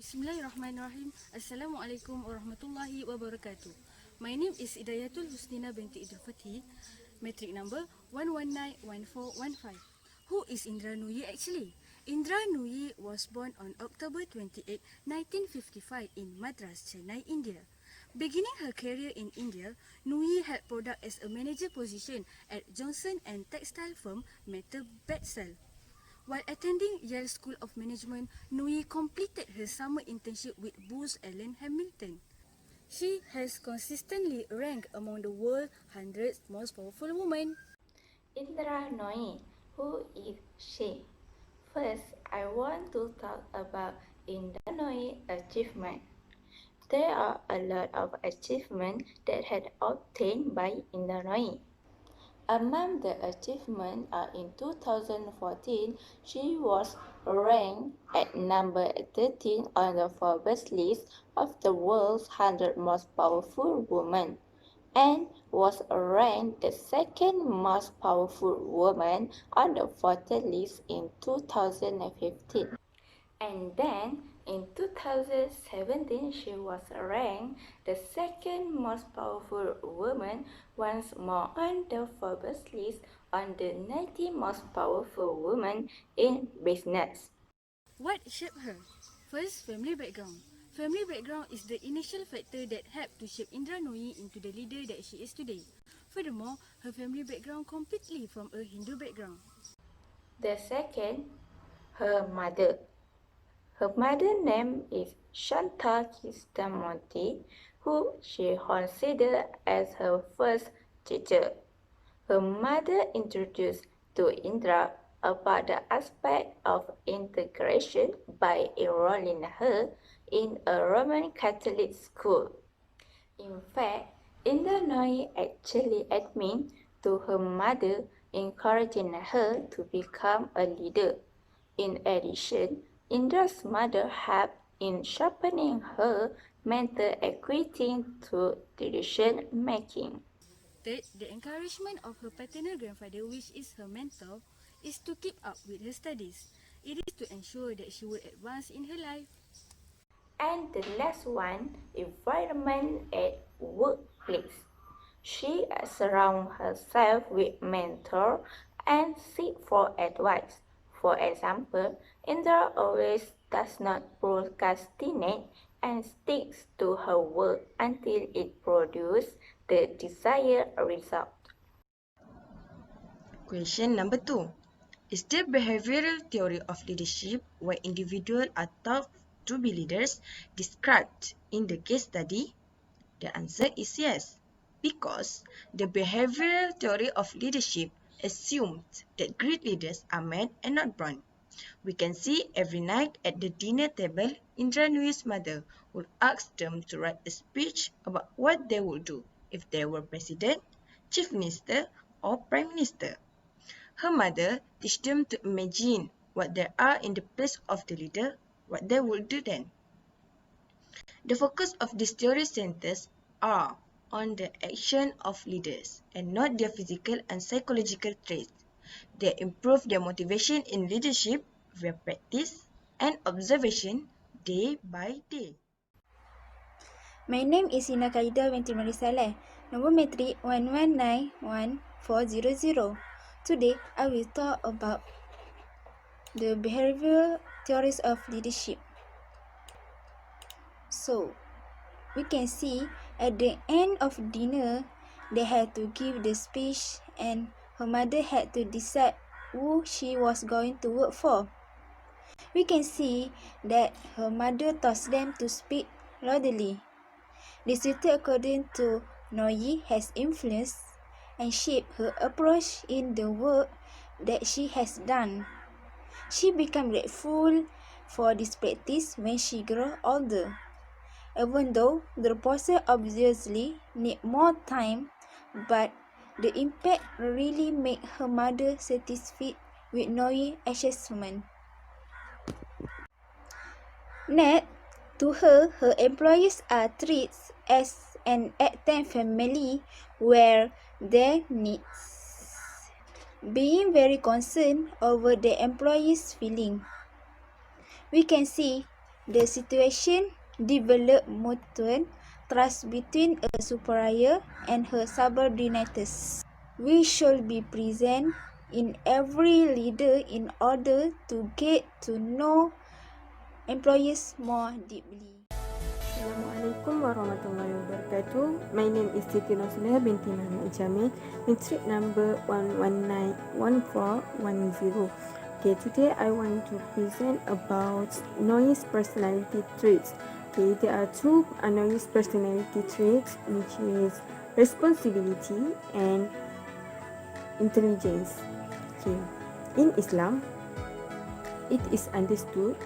Bismillahirrahmanirrahim. Assalamualaikum warahmatullahi wabarakatuh. My name is Idayatul Husnina binti Idul Fathi, metric number 1191415. Who is Indra Nooyi actually? Indra Nooyi was born on October 28, 1955 in Madras, Chennai, India. Beginning her career in India, Nooyi held product as a manager position at Johnson and textile firm Metal Bedsell. While attending Yale School of Management, Nooyi completed her summer internship with Booz Allen Hamilton. She has consistently ranked among the world's 100 most powerful women. Indra Nooyi, who is she? First, I want to talk about Indra Nooyi's achievement. There are a lot of achievements that had obtained by Indra Nooyi. Among the achievements in 2014, she was ranked at number 13 on the Forbes list of the world's 100 most powerful women and was ranked the second most powerful woman on the Forbes list in 2015. And then in 2017, she was ranked the second most powerful woman once more on the Forbes list on the 90 most powerful women in business. What shaped her? First, family background. Family background is the initial factor that helped to shape Indra Nooyi into the leader that she is today. Furthermore, her family background completely from a Hindu background. The second, her mother. Her mother's name is Shanta Krishnamurti, who she considered as her first teacher. Her mother introduced to Indra about the aspect of integration by enrolling her in a Roman Catholic school. In fact, Indra Nooyi actually admitted to her mother encouraging her to become a leader. In addition, Indra's mother helped in sharpening her mental acuity to decision making. Third, the encouragement of her paternal grandfather, which is her mentor, is to keep up with her studies. It is to ensure that she will advance in her life. And the last one, environment at workplace. She surrounds herself with mentors and seek for advice. For example, Indra always does not procrastinate and sticks to her work until it produces the desired result. Question number 2. Is the behavioral theory of leadership where individuals are taught to be leaders described in the case study? The answer is yes, because the behavioral theory of leadership assumes that great leaders are made and not born. We can see every night at the dinner table, Indra Nooyi's mother would ask them to write a speech about what they would do if they were president, chief minister, or prime minister. Her mother teach them to imagine what they are in the place of the leader, what they would do then. The focus of this theory centers are on the action of leaders and not their physical and psychological traits. They improve their motivation in leadership via practice and observation day by day. My name is Ina Kaida binti Marisaleh, number metric 1191400. Today, I will talk about the behavioral theories of leadership. So, we can see at the end of dinner, they had to give the speech and her mother had to decide who she was going to work for. We can see that her mother taught them to speak loudly. This method, according to Nooyi, has influenced and shaped her approach in the work that she has done. She became grateful for this practice when she grew older. Even though the process obviously need more time, but the impact really made her mother satisfied with Nooyi's assessment. Next, to her, her employees are treated as an extended family where their needs, being very concerned over the employees' feeling. We can see The situation developed mutual trust between a superior and her subordinates. We should be present in every leader in order to get to know employees more deeply. Assalamualaikum warahmatullahi wabarakatuh. My name is Siti Nursuleh binti Muhammad Jamil, matric number 1191410. Okay, today I want to present about Nooyi's personality traits. Okay, there are two Nooyi's personality traits, which is responsibility and intelligence. Okay, in Islam, it is understood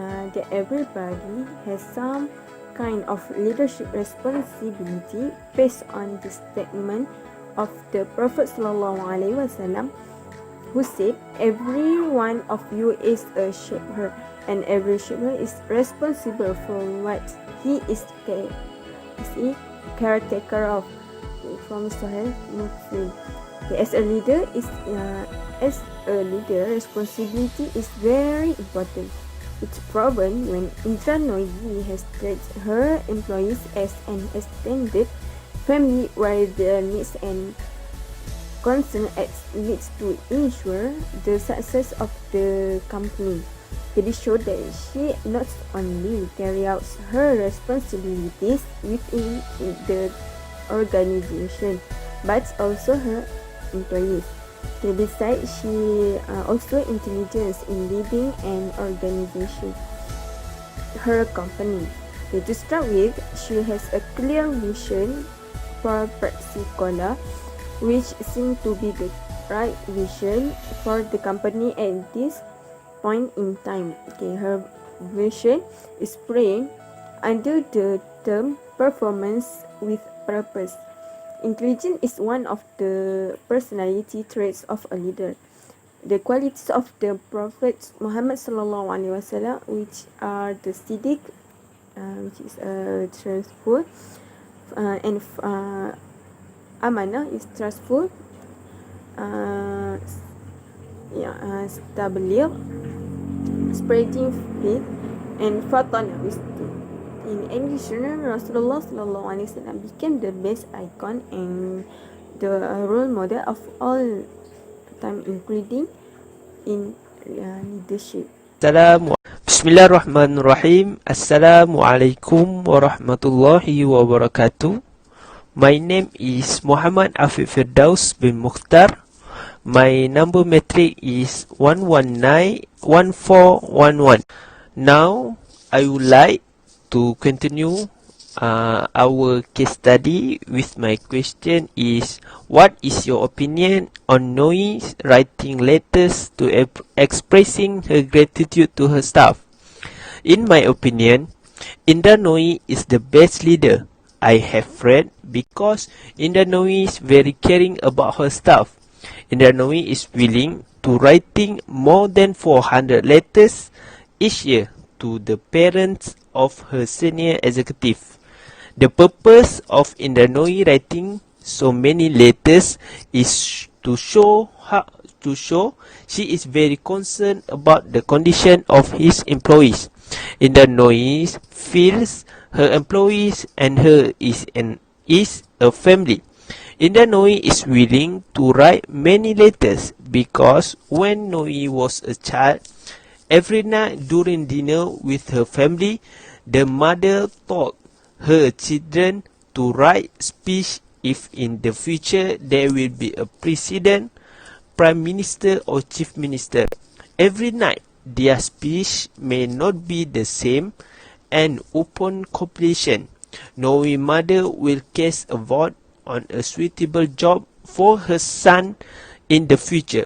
that everybody has some kind of leadership responsibility based on the statement of the Prophet ﷺ, who said, "Every one of you is a shepherd, and every shepherd is responsible for what he is caretaker of." From Sahih Muslim. As a leader, responsibility is very important. It's proven when Indra Nooyi has treated her employees as an extended family where their needs and concern needs to ensure the success of the company. It shows that she not only carry out her responsibilities within the organization, but also her employees. Besides, she also intelligent in leading an organization, her company. To start with, she has a clear vision for Praxicola, which seems to be the right vision for the company at this point in time. Her vision is framed under the term performance with purpose. Intelligence is one of the personality traits of a leader. The qualities of the Prophet Muhammad SAW, which are the Siddiq, which is truthful, and Amanah is trustful, stability, spreading faith, and Fatana wisdom. In addition, Rasulullah SAW became the best icon and the role model of all time, including in leadership. Bismillahirrahmanirrahim. Assalamualaikum warahmatullahi wabarakatuh. My name is Muhammad Afif Firdaus bin Mukhtar. My number matric is 1191411. Now, I would like to continue our case study with my question is, what is your opinion on Nooyi writing letters to expressing her gratitude to her staff? In my opinion, Indra Nooyi is the best leader I have read because Indra Nooyi is very caring about her staff. Indra Nooyi is willing to writing more than 400 letters each year to the parents of her senior executive. The purpose of Indra Nooyi writing so many letters is to show she is very concerned about the condition of his employees. Indra Nooyi feels her employees and her is a family. Indra Nooyi is willing to write many letters because when Nooyi was a child, every night during dinner with her family, the mother taught her children to write speech if in the future there will be a president, prime minister or chief minister. Every night, their speech may not be the same and upon completion, Nooyi's mother will cast a vote on a suitable job for her son in the future.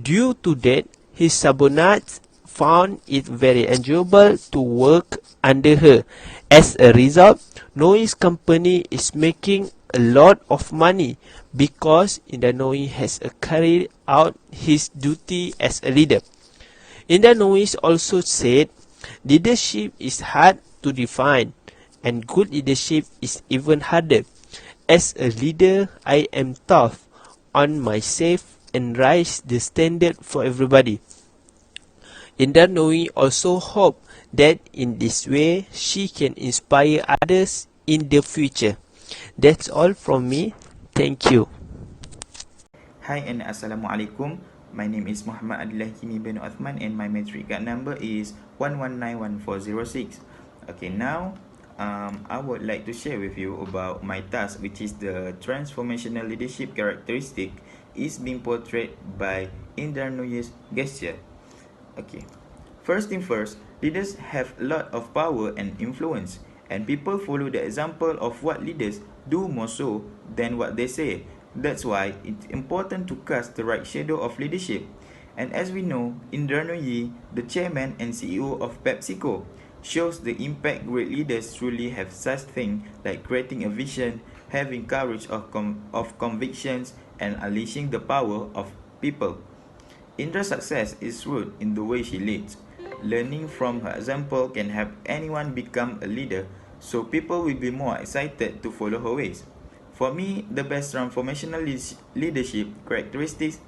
Due to that, his subordinates found it very enjoyable to work under her. As a result, Nooyi's company is making a lot of money because Indra Nooyi has carried out his duty as a leader. Indra Nooyi also said, leadership is hard to define and good leadership is even harder. As a leader, I am tough on myself and raise the standard for everybody. Indra Nooyi also hoped that in this way she can inspire others in the future. That's all from me. Thank you. Hi and Assalamualaikum. My name is Muhammad Adillah Kimi bin Uthman and my matric card number is 1191406. Okay, now I would like to share with you about my task, which is the transformational leadership characteristic is being portrayed by Indra Nooyi's gesture. Okay, first thing first, leaders have a lot of power and influence, and people follow the example of what leaders do more so than what they say. That's why it's important to cast the right shadow of leadership. And as we know, Indra Nooyi, the chairman and CEO of PepsiCo, shows the impact great leaders truly have such things like creating a vision, having courage of convictions, and unleashing the power of people. Indra's success is rooted in the way she leads. Learning from her example can help anyone become a leader, so people will be more excited to follow her ways. For me, the best transformational leadership characteristics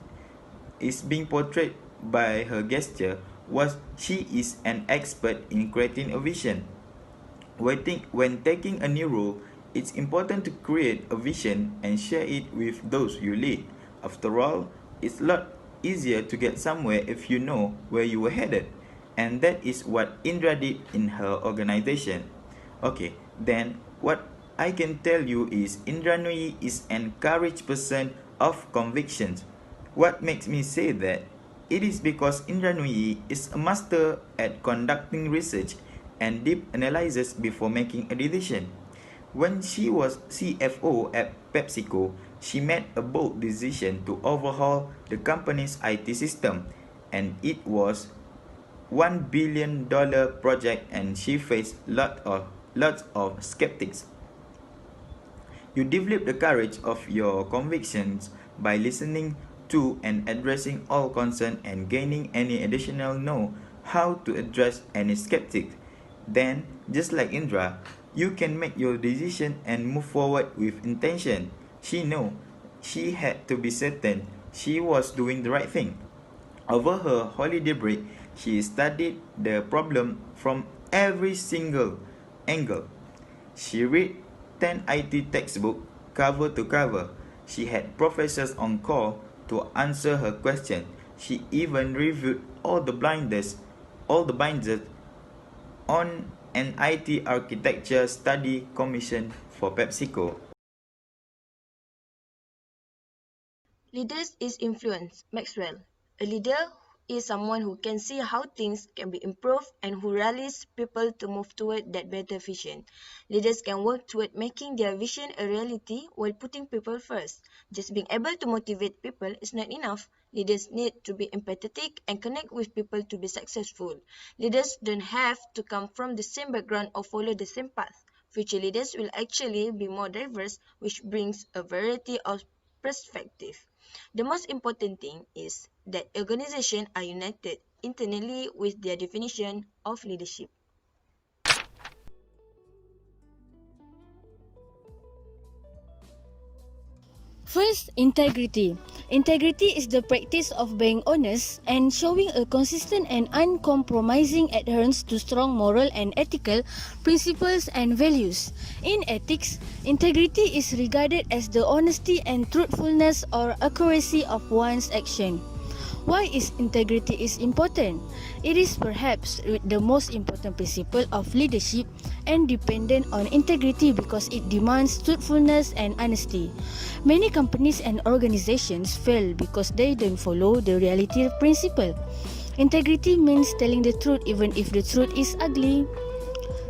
is being portrayed by her gesture was she is an expert in creating a vision. When taking a new role, it's important to create a vision and share it with those you lead. After all, it's a lot easier to get somewhere if you know where you were headed. And that is what Indra did in her organization. Okay, then what I can tell you is Indra Nooyi is an encouraged person of convictions. What makes me say that? It is because Indra Nooyi is a master at conducting research and deep analysis before making a decision. When she was CFO at PepsiCo, she made a bold decision to overhaul the company's IT system, and it was $1 billion project, and she faced lots of skeptics. You develop the courage of your convictions by listening to and addressing all concern and gaining any additional know how to address any skeptic. Then, just like Indra, you can make your decision and move forward with intention. She knew she had to be certain she was doing the right thing. Over her holiday break, she studied the problem from every single angle. She read 10 IT textbooks cover to cover. She had professors on call to answer her question. She even reviewed all the binders on an IT architecture study commission for PepsiCo. Leaders is influence, Maxwell. A leader is someone who can see how things can be improved and who rallies people to move toward that better vision. Leaders can work toward making their vision a reality while putting people first. Just being able to motivate people is not enough. Leaders need to be empathetic and connect with people to be successful. Leaders don't have to come from the same background or follow the same path. Future leaders will actually be more diverse, which brings a variety of perspective. The most important thing is that organizations are united internally with their definition of leadership. First, integrity. Integrity is the practice of being honest and showing a consistent and uncompromising adherence to strong moral and ethical principles and values. In ethics, integrity is regarded as the honesty and truthfulness or accuracy of one's action. Why is integrity is important? It is perhaps the most important principle of leadership and dependent on integrity because it demands truthfulness and honesty. Many companies and organizations fail because they don't follow the reality principle. Integrity means telling the truth even if the truth is ugly.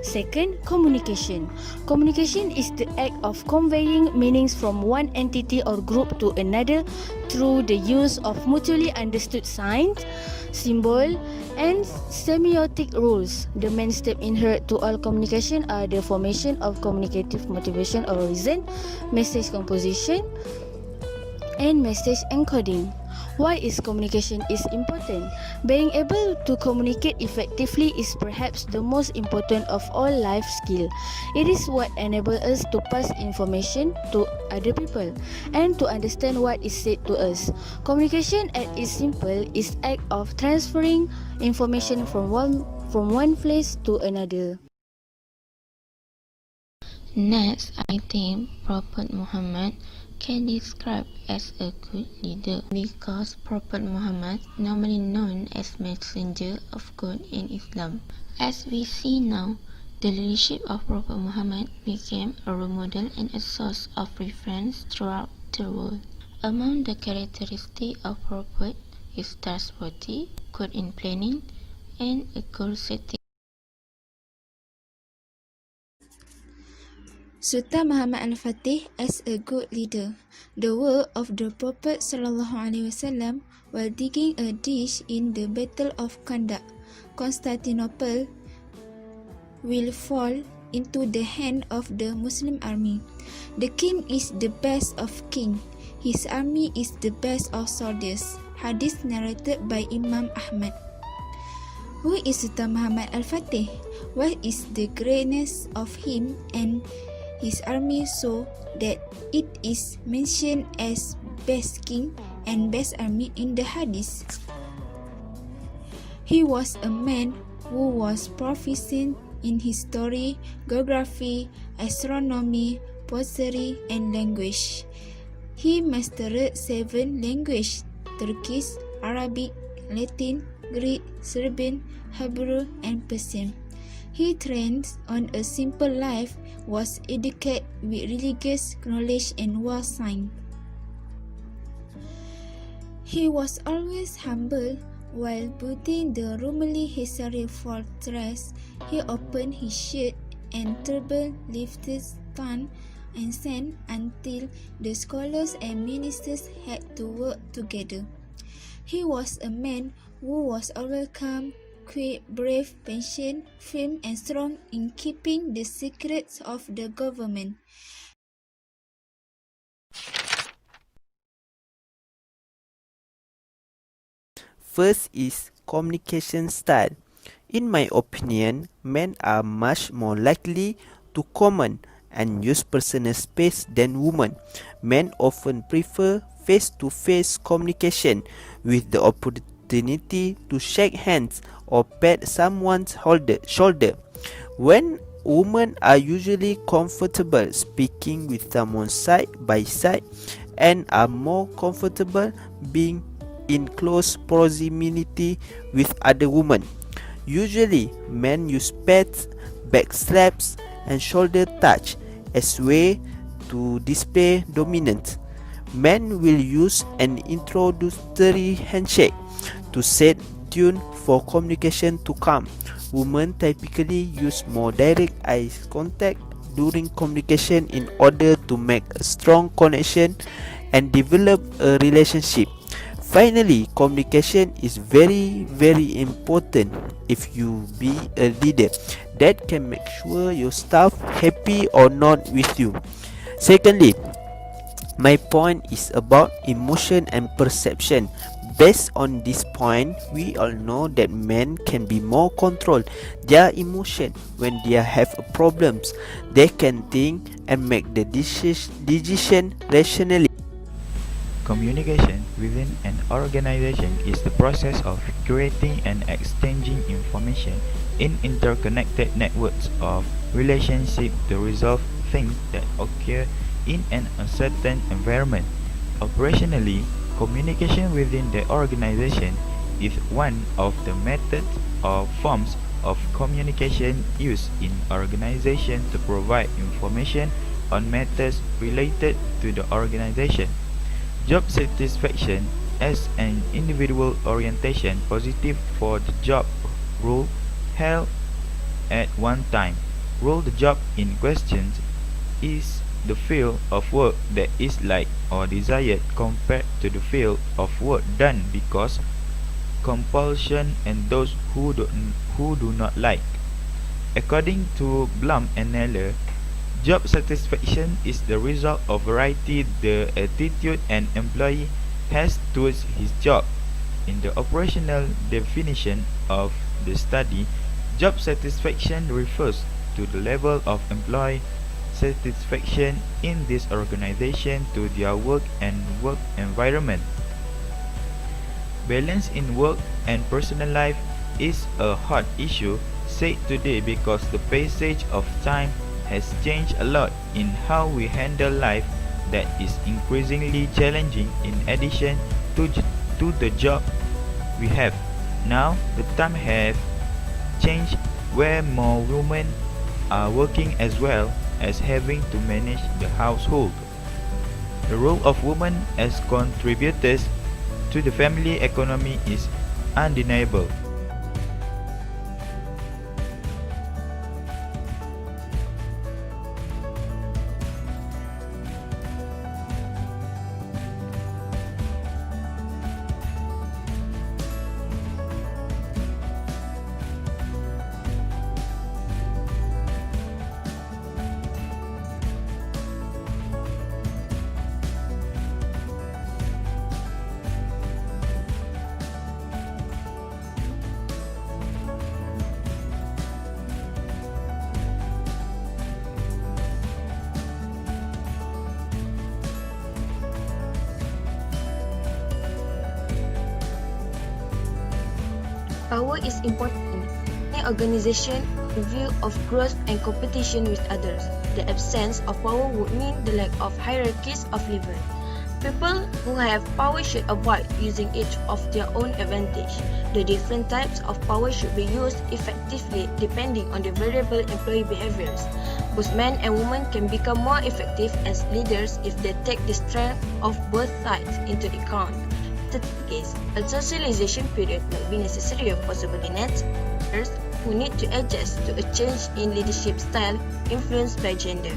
Second, communication. Communication is the act of conveying meanings from one entity or group to another through the use of mutually understood signs, symbol, and semiotic rules. The main step inherent to all communication are the formation of communicative motivation or reason, message composition, and message encoding. Why is communication is important? Being able to communicate effectively is perhaps the most important of all life skill. It is what enables us to pass information to other people and to understand what is said to us. Communication at its simple is act of transferring information from one from one place to another. Next, I think Prophet Muhammad can describe as a good leader because Prophet Muhammad, normally known as Messenger of God in Islam. As we see now, the leadership of Prophet Muhammad became a role model and a source of reference throughout the world. Among the characteristics of Prophet is trustworthy, good in planning, and a goal setting. Sultan Muhammad Al-Fatih as a good leader. The word of the Prophet ﷺ while digging a ditch in the Battle of Khandaq, Constantinople will fall into the hand of the Muslim army. The king is the best of kings. His army is the best of soldiers. Hadith narrated by Imam Ahmad. Who is Sultan Muhammad Al-Fatih? What is the greatness of him and his army so that it is mentioned as best king and best army in the hadith? He was a man who was proficient in history, geography, astronomy, poetry, and language. He mastered 7 languages: Turkish, Arabic, Latin, Greek, Serbian, Hebrew, and Persian. He trained on a simple life, was educated with religious knowledge and was signed. He was always humble. While building the Rumeli Hisari fortress, he opened his shirt and turban, lifted stand and sand until the scholars and ministers had to work together. He was a man who was always calm, quick, brave, patient, firm, and strong in keeping the secrets of the government. First is communication style. In my opinion, men are much more likely to comment and use personal space than women. Men often prefer face-to-face communication with the opportunity to shake hands or pat someone's shoulder. When women are usually comfortable speaking with someone side by side and are more comfortable being in close proximity with other women. Usually, men use pats, back slaps, and shoulder touch as way to display dominance. Men will use an introductory handshake to set tune for communication to come. Women typically use more direct eye contact during communication in order to make a strong connection and develop a relationship. Finally, communication is very important if you be a leader that can make sure your staff happy or not with you. Secondly, my point is about emotion and perception. Based on this point, we all know that men can be more control their emotion when they have problems. They can think and make the decision rationally. Communication within an organization is the process of creating and exchanging information in interconnected networks of relationships to resolve things that occur in an uncertain environment. Operationally, communication within the organization is one of the methods or forms of communication used in organization to provide information on matters related to the organization. Job satisfaction as an individual orientation positive for the job role held at one time. Role the job in question is the field of work that is liked or desired compared to the field of work done because compulsion and those who do not like. According to Blum and Neller, job satisfaction is the result of variety the attitude an employee has towards his job. In the operational definition of the study, job satisfaction refers to the level of employee satisfaction in this organization to their work and work environment. Balance in work and personal life is a hot issue said today because the passage of time has changed a lot in how we handle life that is increasingly challenging in addition to the job we have. Now the time have changed where more women are working as well as having to manage the household. The role of women as contributors to the family economy is undeniable. Power is important in any organization in view of growth and competition with others. The absence of power would mean the lack of hierarchies of level. People who have power should avoid using it of their own advantage. The different types of power should be used effectively depending on the variable employee behaviors. Both men and women can become more effective as leaders if they take the strength of both sides into account. In that case, a socialization period might be necessary for subordinates who need to adjust to a change in leadership style influenced by gender.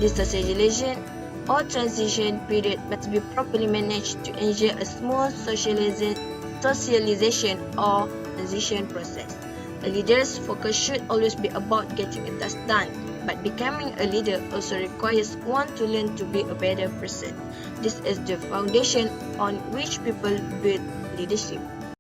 This socialization or transition period must be properly managed to ensure a smooth socialization or transition process. A leader's focus should always be about getting a task done, but becoming a leader also requires one to learn to be a better person. This is the foundation on which people build leadership.